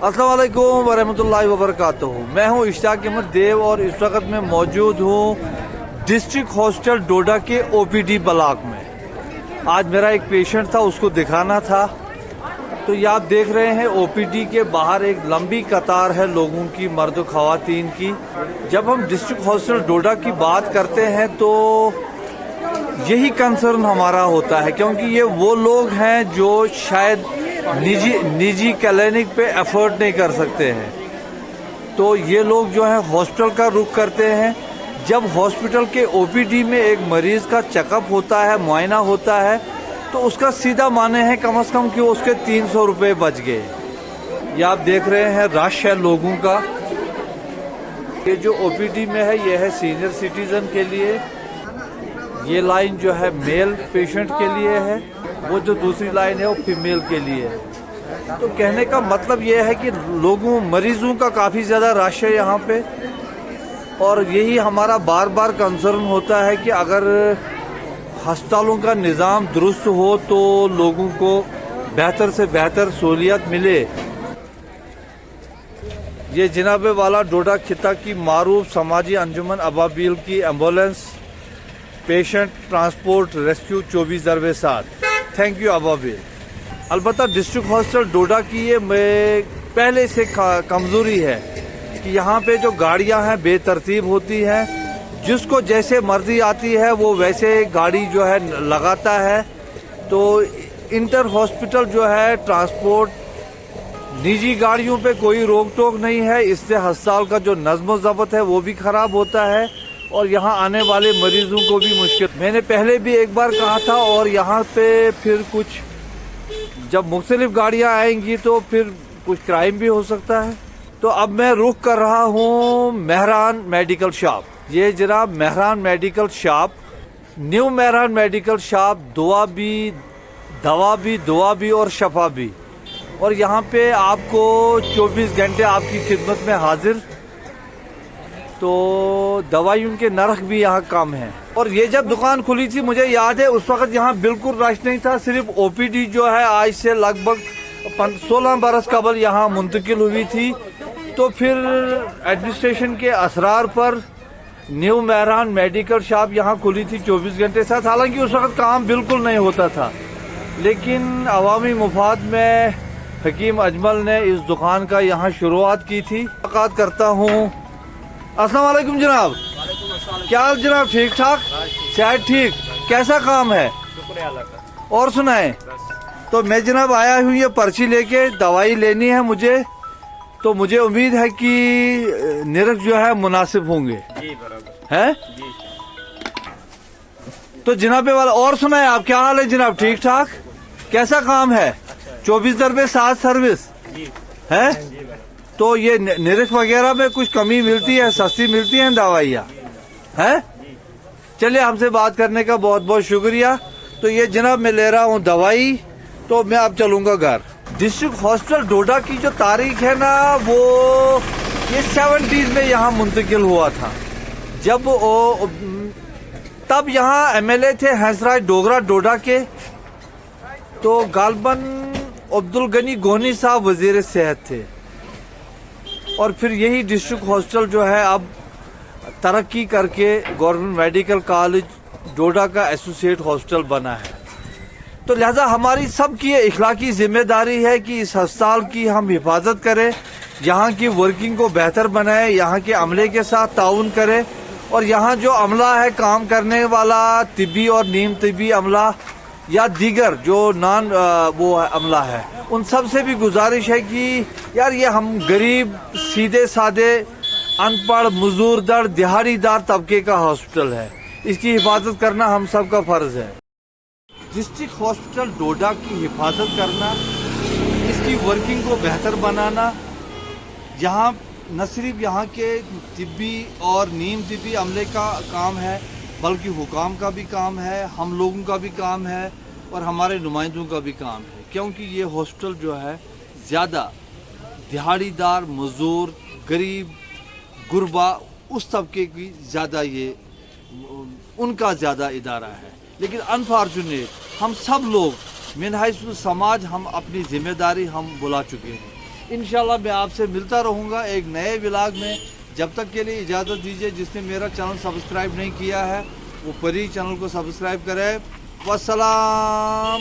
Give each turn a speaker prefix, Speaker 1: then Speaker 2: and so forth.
Speaker 1: अस्सलाम वालेकुम वरहमतुल्लाहि वबरकातुहू। मैं हूं इश्तियाक अहमद देव और इस वक्त मैं मौजूद हूं डिस्ट्रिक्ट हॉस्पिटल डोडा के ओपीडी ब्लॉक में। आज मेरा एक पेशेंट था, उसको दिखाना था। तो ये आप देख रहे हैं ओपीडी के बाहर एक लंबी कतार है लोगों की, मर्द व ख़वातीन की। जब हम डिस्ट्रिक्ट हॉस्पिटल डोडा की बात करते हैं तो यही कंसर्न हमारा होता है, क्योंकि ये वो लोग हैं जो शायद निजी क्लिनिक पे एफर्ट नहीं कर सकते हैं। तो ये लोग जो है हॉस्पिटल का रुख करते हैं। जब हॉस्पिटल के ओपीडी में एक मरीज का चेकअप होता है, मुआयना होता है, तो उसका सीधा माने है कम से कम कि उसके 300 रुपये बच गए। ये आप देख रहे हैं रश है लोगों का। ये जो ओपीडी में है ये है सीनियर सिटीजन के लिए, ये लाइन जो है मेल पेशेंट के लिए है, वो जो दूसरी लाइन है वो फीमेल के लिए है। तो कहने का मतलब ये है कि मरीजों का काफ़ी ज़्यादा रश है यहाँ पे। और यही हमारा बार बार कंसर्न होता है कि अगर अस्पतालों का निज़ाम दुरुस्त हो तो लोगों को बेहतर से बेहतर सहूलियत मिले। ये जनाबे वाला डोडा खिता की मारूफ समाजी अंजुमन अबाबील की ambulance patient transport rescue 24/7। Thank you Ababeel. अलबत्ता डिस्ट्रिक्ट हॉस्पिटल डोडा की ये पहले से कमज़ोरी है कि यहाँ पे जो गाड़ियाँ हैं बेतरतीब होती हैं, जिसको जैसे मर्जी आती है वो वैसे गाड़ी जो है लगाता है। तो इंटर हॉस्पिटल जो है ट्रांसपोर्ट निजी गाड़ियों पे कोई रोक टोक नहीं है, इससे अस्पताल का जो नज़्म ज़ब्त है वो भी ख़राब होता है और यहाँ आने वाले मरीजों को भी मुश्किल। मैंने पहले भी एक बार कहा था और यहाँ पे फिर कुछ जब मुख्तलिफ गाड़ियाँ आएंगी तो फिर कुछ क्राइम भी हो सकता है। तो अब मैं रुख कर रहा हूँ मेहरान मेडिकल शॉप। ये जनाब Mehran medical shop, new Mehran medical shop, दवा भी और शफा भी। और यहाँ पे आपको 24 घंटे आपकी खिदमत में हाजिर। तो दवाइयों के नरख भी यहाँ कम है। और ये जब दुकान खुली थी मुझे याद है उस वक्त यहाँ बिल्कुल रश नहीं था, सिर्फ ओपीडी जो है आज से लगभग 16 बरस कबल यहाँ मुंतकिल हुई थी। तो फिर एडमिनिस्ट्रेशन के असरार पर न्यू मेहरान मेडिकल शॉप यहाँ खुली थी 24 घंटे साथ। हालांकि उस वक्त काम बिल्कुल नहीं होता था, लेकिन अवामी मुफाद में हकीम अजमल ने इस दुकान का यहाँ शुरुआत की थी। मुलाकात करता हूँ। अस्सलाम वालेकुम जनाब। क्या हाल जनाब? ठीक ठाक, शायद ठीक। कैसा काम है? और सुनाए। तो मैं जनाब आया हूँ ये पर्ची लेके, दवाई लेनी है मुझे। तो मुझे उम्मीद है कि निरख जो है मुनासिब होंगे। जी बराबर है जी। तो जनाबे वाला और सुनाए, आप क्या हाल है जनाब? ठीक ठाक। कैसा काम है? 24/7 सर्विस है। तो ये निरख वगैरह में कुछ कमी मिलती है, सस्ती मिलती हैं दवाइयाँ है? चलिए, हमसे बात करने का बहुत बहुत शुक्रिया। तो ये जनाब मैं ले रहा हूँ दवाई, तो मैं अब चलूंगा घर। डिस्ट्रिक्ट हॉस्पिटल डोडा की जो तारीख है ना, वो ये 70s में यहाँ मुंतकिल हुआ था। जब तब यहाँ MLA थे हंसराज डोगरा डोडा के। तो गालबन अब्दुल गनी गोनी साहब वजीर सेहत थे। और फिर यही डिस्ट्रिक्ट हॉस्पिटल जो है अब तरक्की करके गवर्नमेंट मेडिकल कॉलेज डोडा का एसोसिएट हॉस्पिटल बना है। तो लिहाजा हमारी सबकी ये इखलाकी जिम्मेदारी है कि इस अस्पताल की हम हिफाजत करें, यहाँ की वर्किंग को बेहतर बनाएं, यहाँ के अमले के साथ ताउन करें। और यहाँ जो अमला है काम करने वाला, तिब्बी और नीम तिब्बी अमला या दीगर जो वो अमला है, उन सब से भी गुजारिश है कि यार ये हम गरीब सीधे साधे अनपढ़ मजदूर दिहाड़ीदार तबके का हॉस्पिटल है, इसकी हिफाजत करना हम सब का फर्ज है। डिस्ट्रिक्ट हॉस्पिटल डोडा की हिफाजत करना, इसकी वर्किंग को बेहतर बनाना, यहाँ न सिर्फ यहाँ के तिब्बी और नीम तिब्बी अमले का काम है, बल्कि हुकाम का भी काम है, हम लोगों का भी काम है और हमारे नुमाइंदों का भी काम है। क्योंकि ये हॉस्पिटल जो है ज़्यादा दिहाड़ीदार, मजदूर, गरीब, गुरबा उस तबके की ज़्यादा उनका ज़्यादा इदारा है। लेकिन अनफॉर्चुनेट हम सब लोग मिनहाइस समाज हम अपनी जिम्मेदारी हम बुला चुके हैं। इंशाल्लाह मैं आपसे मिलता रहूँगा एक नए व्लॉग में। जब तक के लिए इजाज़त दीजिए। जिसने मेरा चैनल सब्सक्राइब नहीं किया है वो परी चैनल को सब्सक्राइब करे। वस्सलाम।